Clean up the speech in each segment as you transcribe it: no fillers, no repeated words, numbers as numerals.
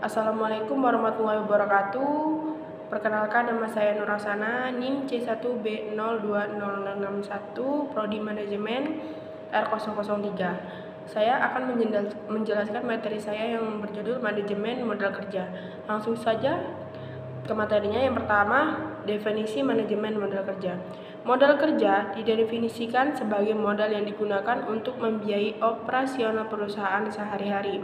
Assalamualaikum warahmatullahi wabarakatuh. Perkenalkan, nama saya Nur Hasanah, NIM C1B020061, Prodi Manajemen R003. Saya akan menjelaskan materi saya yang berjudul Manajemen Modal Kerja. Langsung saja ke materinya. Yang pertama, definisi manajemen modal kerja. Modal kerja didefinisikan sebagai modal yang digunakan untuk membiayai operasional perusahaan sehari-hari,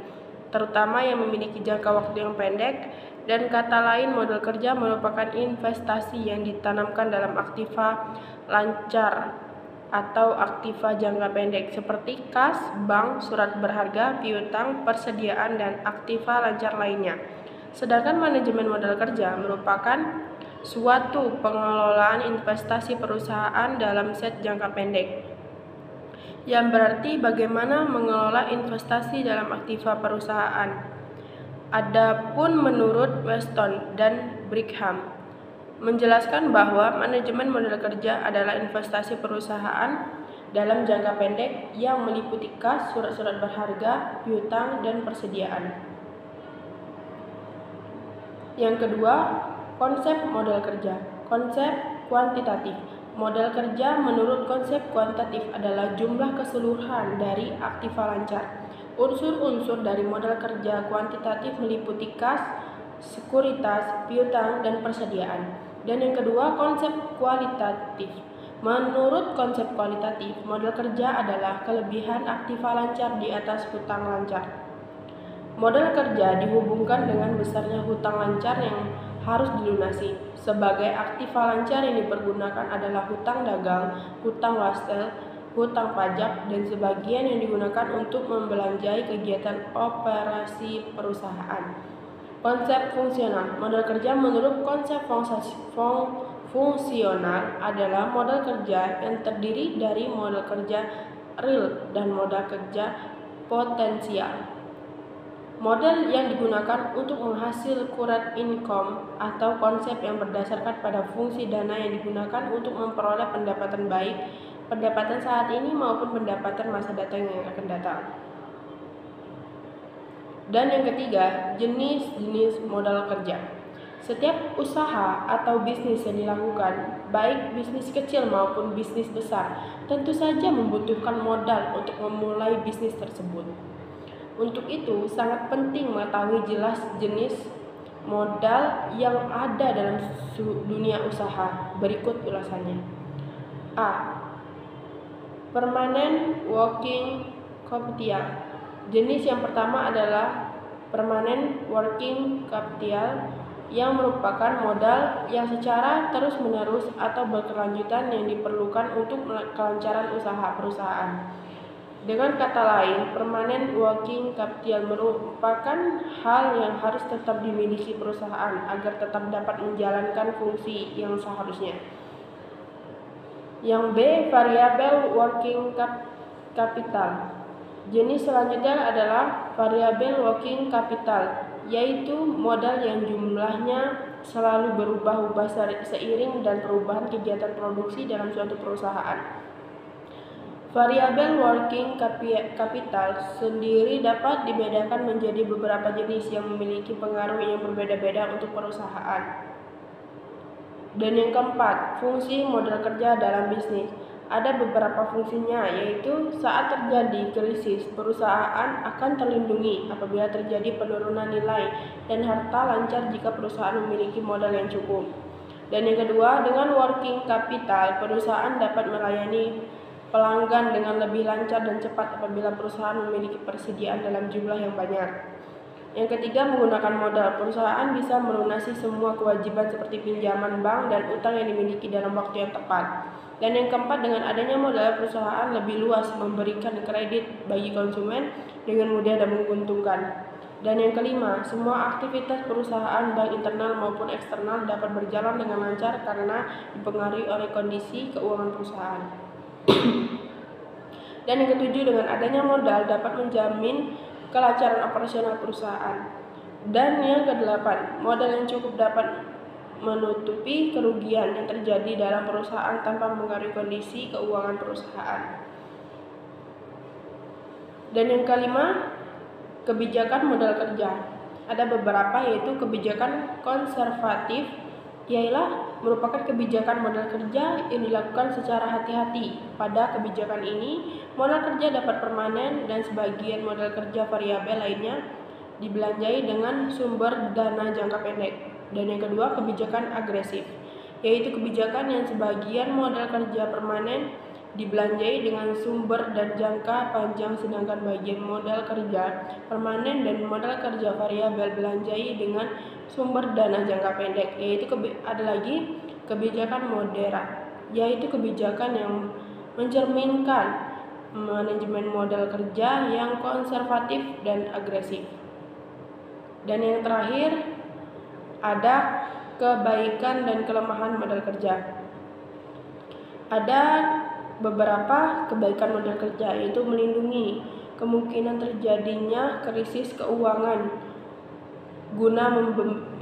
terutama yang memiliki jangka waktu yang pendek. Dan kata lain, modal kerja merupakan investasi yang ditanamkan dalam aktiva lancar atau aktiva jangka pendek seperti kas, bank, surat berharga, piutang, persediaan, dan aktiva lancar lainnya. Sedangkan manajemen modal kerja merupakan suatu pengelolaan investasi perusahaan dalam set jangka pendek, yang berarti bagaimana mengelola investasi dalam aktiva perusahaan. Adapun menurut Weston dan Brigham menjelaskan bahwa manajemen modal kerja adalah investasi perusahaan dalam jangka pendek yang meliputi kas, surat-surat berharga, piutang, dan persediaan. Yang kedua, konsep modal kerja. Konsep kuantitatif. Modal kerja menurut konsep kuantitatif adalah jumlah keseluruhan dari aktiva lancar. Unsur-unsur dari modal kerja kuantitatif meliputi kas, sekuritas, piutang, dan persediaan. Dan yang kedua, konsep kualitatif. Menurut konsep kualitatif, modal kerja adalah kelebihan aktiva lancar di atas hutang lancar. Modal kerja dihubungkan dengan besarnya hutang lancar yang harus dilunasi. Sebagai aktiva lancar yang dipergunakan adalah hutang dagang, hutang wastel, hutang pajak, dan sebagian yang digunakan untuk membelanjai kegiatan operasi perusahaan. Konsep fungsional. Modal kerja menurut konsep fungsional adalah modal kerja yang terdiri dari modal kerja real dan modal kerja potensial. Model yang digunakan untuk menghasil current income atau konsep yang berdasarkan pada fungsi dana yang digunakan untuk memperoleh pendapatan baik, pendapatan saat ini maupun pendapatan masa datang yang akan datang. Dan yang ketiga, jenis-jenis modal kerja. Setiap usaha atau bisnis yang dilakukan, baik bisnis kecil maupun bisnis besar, tentu saja membutuhkan modal untuk memulai bisnis tersebut. Untuk itu, sangat penting mengetahui jelas jenis modal yang ada dalam dunia usaha. Berikut ulasannya. A. Permanent working capital. Jenis yang pertama adalah permanent working capital, yang merupakan modal yang secara terus-menerus atau berkelanjutan yang diperlukan untuk kelancaran usaha perusahaan. Dengan kata lain, permanent working capital merupakan hal yang harus tetap dimiliki perusahaan agar tetap dapat menjalankan fungsi yang seharusnya. Yang B, variable working capital. Jenis selanjutnya adalah variable working capital, yaitu modal yang jumlahnya selalu berubah-ubah seiring dan perubahan kegiatan produksi dalam suatu perusahaan. Variable working capital sendiri dapat dibedakan menjadi beberapa jenis yang memiliki pengaruh yang berbeda-beda untuk perusahaan. Dan yang keempat, fungsi modal kerja dalam bisnis. Ada beberapa fungsinya, yaitu saat terjadi krisis, perusahaan akan terlindungi apabila terjadi penurunan nilai dan harta lancar jika perusahaan memiliki modal yang cukup. Dan yang kedua, dengan working capital, perusahaan dapat melayani pelanggan dengan lebih lancar dan cepat apabila perusahaan memiliki persediaan dalam jumlah yang banyak. Yang ketiga, menggunakan modal. Perusahaan bisa melunasi semua kewajiban seperti pinjaman bank dan utang yang dimiliki dalam waktu yang tepat. Dan yang keempat, dengan adanya modal, perusahaan lebih luas memberikan kredit bagi konsumen dengan mudah dan menguntungkan. Dan yang kelima, semua aktivitas perusahaan baik internal maupun eksternal dapat berjalan dengan lancar karena dipengaruhi oleh kondisi keuangan perusahaan. Dan yang ketujuh, dengan adanya modal dapat menjamin kelancaran operasional perusahaan. Dan yang kedelapan, modal yang cukup dapat menutupi kerugian yang terjadi dalam perusahaan tanpa mengaruhi kondisi keuangan perusahaan. Dan yang kelima, kebijakan modal kerja. ada beberapa, yaitu kebijakan konservatif, ialah merupakan kebijakan modal kerja yang dilakukan secara hati-hati. Pada kebijakan ini, modal kerja dapat permanen dan sebagian modal kerja variabel lainnya dibelanjai dengan sumber dana jangka pendek. Dan yang kedua, kebijakan agresif, yaitu kebijakan yang sebagian modal kerja permanen dibelanjai dengan sumber dan jangka panjang, sedangkan bagian modal kerja permanen dan modal kerja variabel belanjai dengan sumber dana jangka pendek. Yaitu ada lagi kebijakan moderat, yaitu kebijakan yang mencerminkan manajemen modal kerja yang konservatif dan agresif. Dan yang terakhir, ada kebaikan dan kelemahan modal kerja. Ada beberapa kebaikan modal kerja, yaitu melindungi kemungkinan terjadinya krisis keuangan guna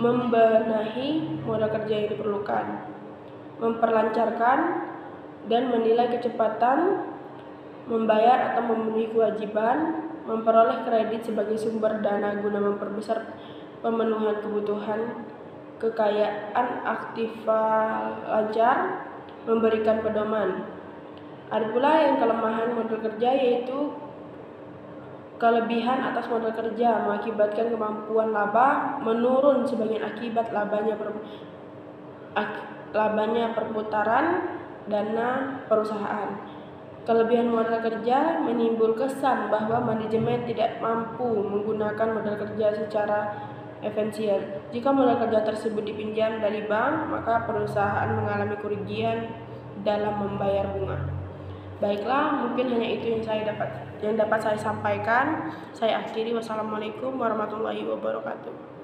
membenahi modal kerja yang diperlukan, memperlancarkan dan menilai kecepatan membayar atau memenuhi kewajiban, memperoleh kredit sebagai sumber dana guna memperbesar pemenuhan kebutuhan kekayaan aktiva lancar, memberikan pedoman. Ada pula yang kelemahan modal kerja, yaitu kelebihan atas modal kerja mengakibatkan kemampuan laba menurun sebagian akibat labanya perputaran dana perusahaan. Kelebihan modal kerja menimbul kesan bahwa manajemen tidak mampu menggunakan modal kerja secara efisien. Jika modal kerja tersebut dipinjam dari bank, maka perusahaan mengalami kerugian dalam membayar bunga. Baiklah, mungkin hanya itu yang dapat saya sampaikan. Saya akhiri. Wassalamualaikum warahmatullahi wabarakatuh.